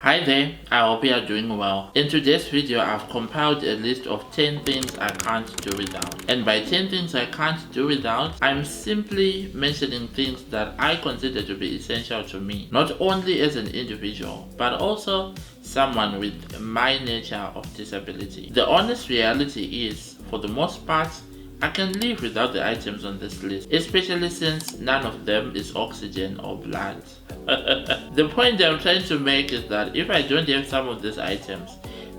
Hi there, I hope you are doing well. In today's video, I've compiled a list of 10 things I can't do without. And by 10 things I can't do without, I'm simply mentioning things that I consider to be essential to me, not only as an individual, but also someone with my nature of disability. The honest reality is, for the most part, I can live without the items on this list, especially since none of them is oxygen or blood. The point I'm trying to make is that if I don't have some of these items,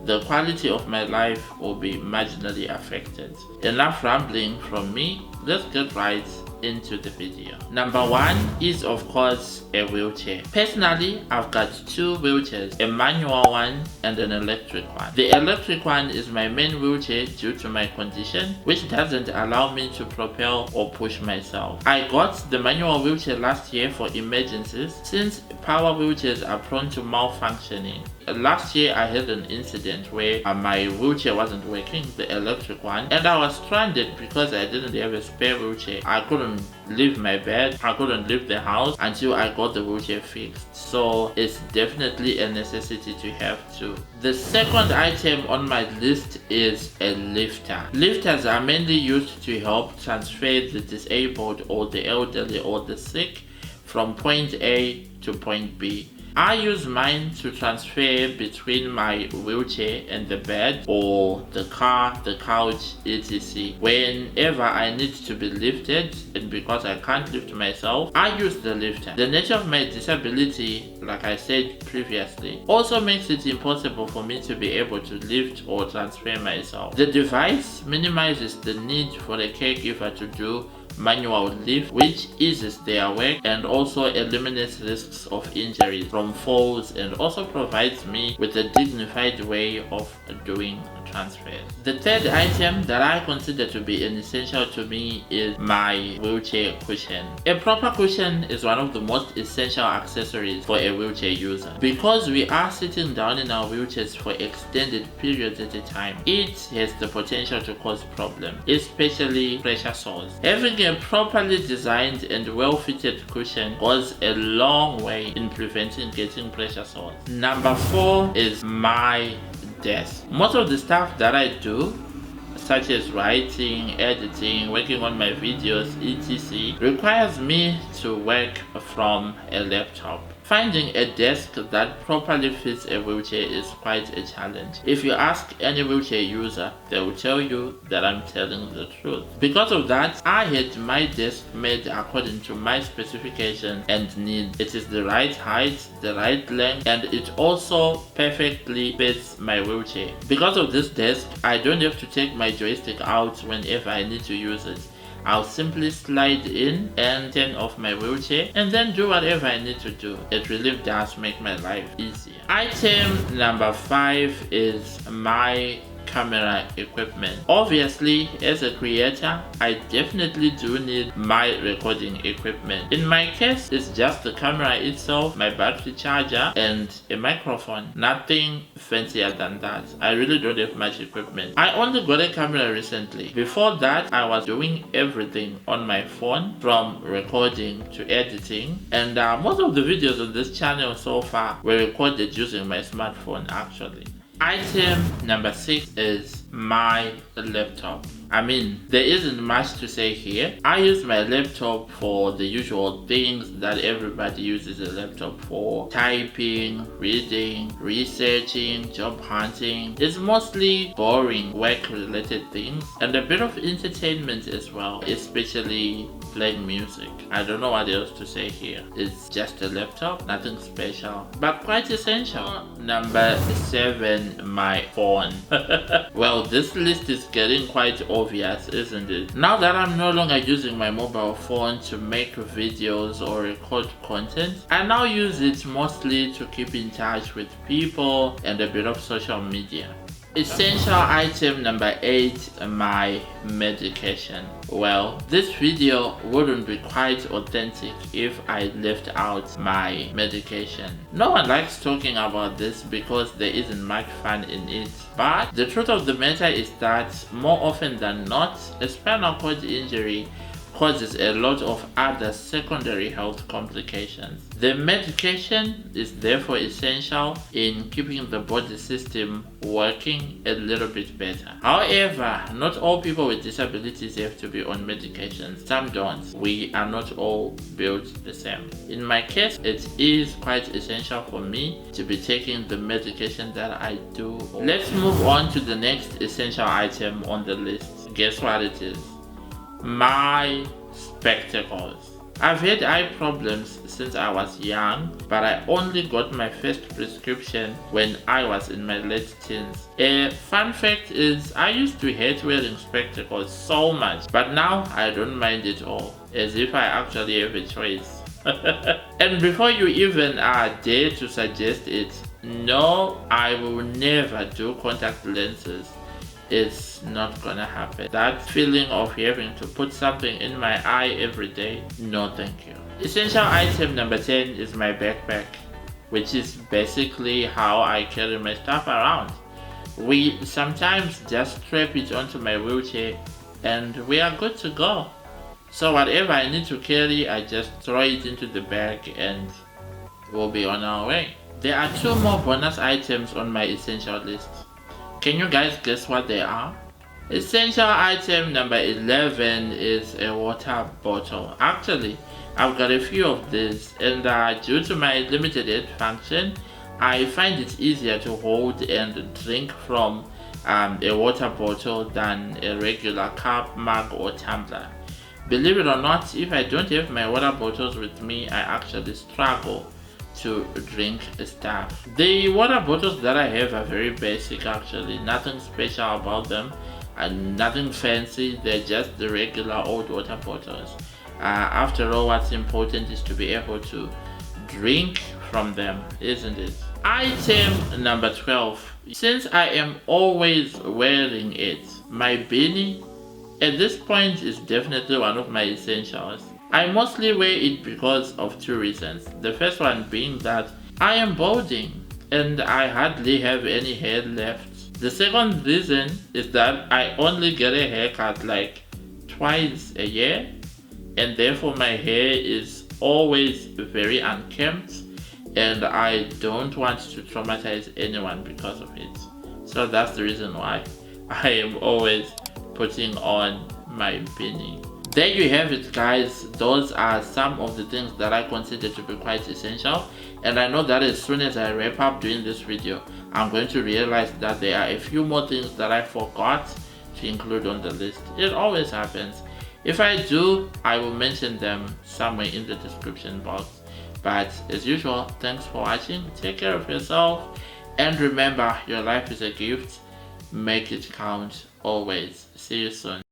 the quality of my life will be marginally affected. Enough rambling from me, let's get right into the video. Number one is of course a wheelchair. Personally, I've got two wheelchairs, a manual one and an electric one. The electric one is my main wheelchair due to my condition, which doesn't allow me to propel or push myself. I got the manual wheelchair last year for emergencies since power wheelchairs are prone to malfunctioning. Last year I had an incident where my wheelchair wasn't working, the electric one, and I was stranded because I didn't have a spare wheelchair. I couldn't leave my bed, I couldn't leave the house until I got the wheelchair fixed. So it's definitely a necessity to have two. The second item on my list is a lifter. Lifters are mainly used to help transfer the disabled or the elderly or the sick from point A to point B. I use mine to transfer between my wheelchair and the bed or the car, the couch, etc. Whenever I need to be lifted, and because I can't lift myself, I use the lifter. The nature of my disability, like I said previously, also makes it impossible for me to be able to lift or transfer myself. The device minimizes the need for a caregiver to do manual lift, which eases their work and also eliminates risks of injuries from falls, and also provides me with a dignified way of doing transfers. The third item that I consider to be an essential to me is my wheelchair cushion. A proper cushion is one of the most essential accessories for a wheelchair user. Because we are sitting down in our wheelchairs for extended periods at a time, it has the potential to cause problems, especially pressure sores. Having a properly designed and well-fitted cushion goes a long way in preventing getting pressure sores. Number 4 is my desk. Most of the stuff that I do, such as writing, editing, working on my videos, etc., requires me to work from a laptop. Finding a desk that properly fits a wheelchair is quite a challenge. If you ask any wheelchair user, they will tell you that I'm telling the truth. Because of that, I had my desk made according to my specification and needs. It is the right height, the right length, and it also perfectly fits my wheelchair. Because of this desk, I don't have to take my joystick out whenever I need to use it. I'll simply slide in and turn off my wheelchair and then do whatever I need to do. It really does make my life easier. Item number 5 is my camera equipment. Obviously, as a creator, I definitely do need my recording equipment. In my case, it's just the camera itself, my battery charger, and a microphone. Nothing fancier than that. I really don't have much equipment. I only got a camera recently. Before that, I was doing everything on my phone, from recording to editing, and most of the videos on this channel so far were recorded using my smartphone actually. Item number 6 is my laptop. I mean, there isn't much to say here. I use my laptop for the usual things that everybody uses a laptop for: typing, reading, researching, job hunting. It's mostly boring work-related things and a bit of entertainment as well, especially playing music. I don't know what else to say here. It's just a laptop, nothing special, but quite essential. Number 7, my phone. Well, this list is getting quite obvious, isn't it? Now that I'm no longer using my mobile phone to make videos or record content, I now use it mostly to keep in touch with people and a bit of social media. Essential item number 8, my medication. Well, this video wouldn't be quite authentic if I left out my medication. No one likes talking about this because there isn't much fun in it. But the truth of the matter is that more often than not, a spinal cord injury causes a lot of other secondary health complications. The medication is therefore essential in keeping the body system working a little bit better. However, not all people with disabilities have to be on medications. Some don't. We are not all built the same. In my case, it is quite essential for me to be taking the medication that I do. Let's move on to the next essential item on the list. Guess what it is? My spectacles. I've had eye problems since I was young, but I only got my first prescription when I was in my late teens. A fun fact is I used to hate wearing spectacles so much, but now I don't mind it all, as if I actually have a choice. And before you even dare to suggest it, no, I will never do contact lenses. It's not gonna happen. That feeling of having to put something in my eye every day, no thank you. Essential item number 10 is my backpack, which is basically how I carry my stuff around. We sometimes just strap it onto my wheelchair and we are good to go. So whatever I need to carry, I just throw it into the bag and we'll be on our way. There are 2 more bonus items on my essential list. Can you guys guess what they are? Essential item number 11 is a water bottle. Actually, I've got a few of these, and due to my limited head function, I find it easier to hold and drink from a water bottle than a regular cup, mug or tumbler. Believe it or not, if I don't have my water bottles with me, I actually struggle to drink stuff. The water bottles that I have are very basic actually, nothing special about them and nothing fancy. They're just the regular old water bottles. After all, what's important is to be able to drink from them, isn't it? Item number 12. Since I am always wearing it, my beanie at this point is definitely one of my essentials. I mostly wear it because of 2 reasons. The first one being that I am balding and I hardly have any hair left. The second reason is that I only get a haircut like twice a year, and therefore my hair is always very unkempt and I don't want to traumatize anyone because of it. So that's the reason why I am always putting on my beanie. There you have it, guys. Those are some of the things that I consider to be quite essential, and I know that as soon as I wrap up doing this video, I'm going to realize that there are a few more things that I forgot to include on the list. It always happens. If I do, I will mention them somewhere in the description box. But as usual, thanks for watching. Take care of yourself, and remember, your life is a gift. Make it count always. See you soon.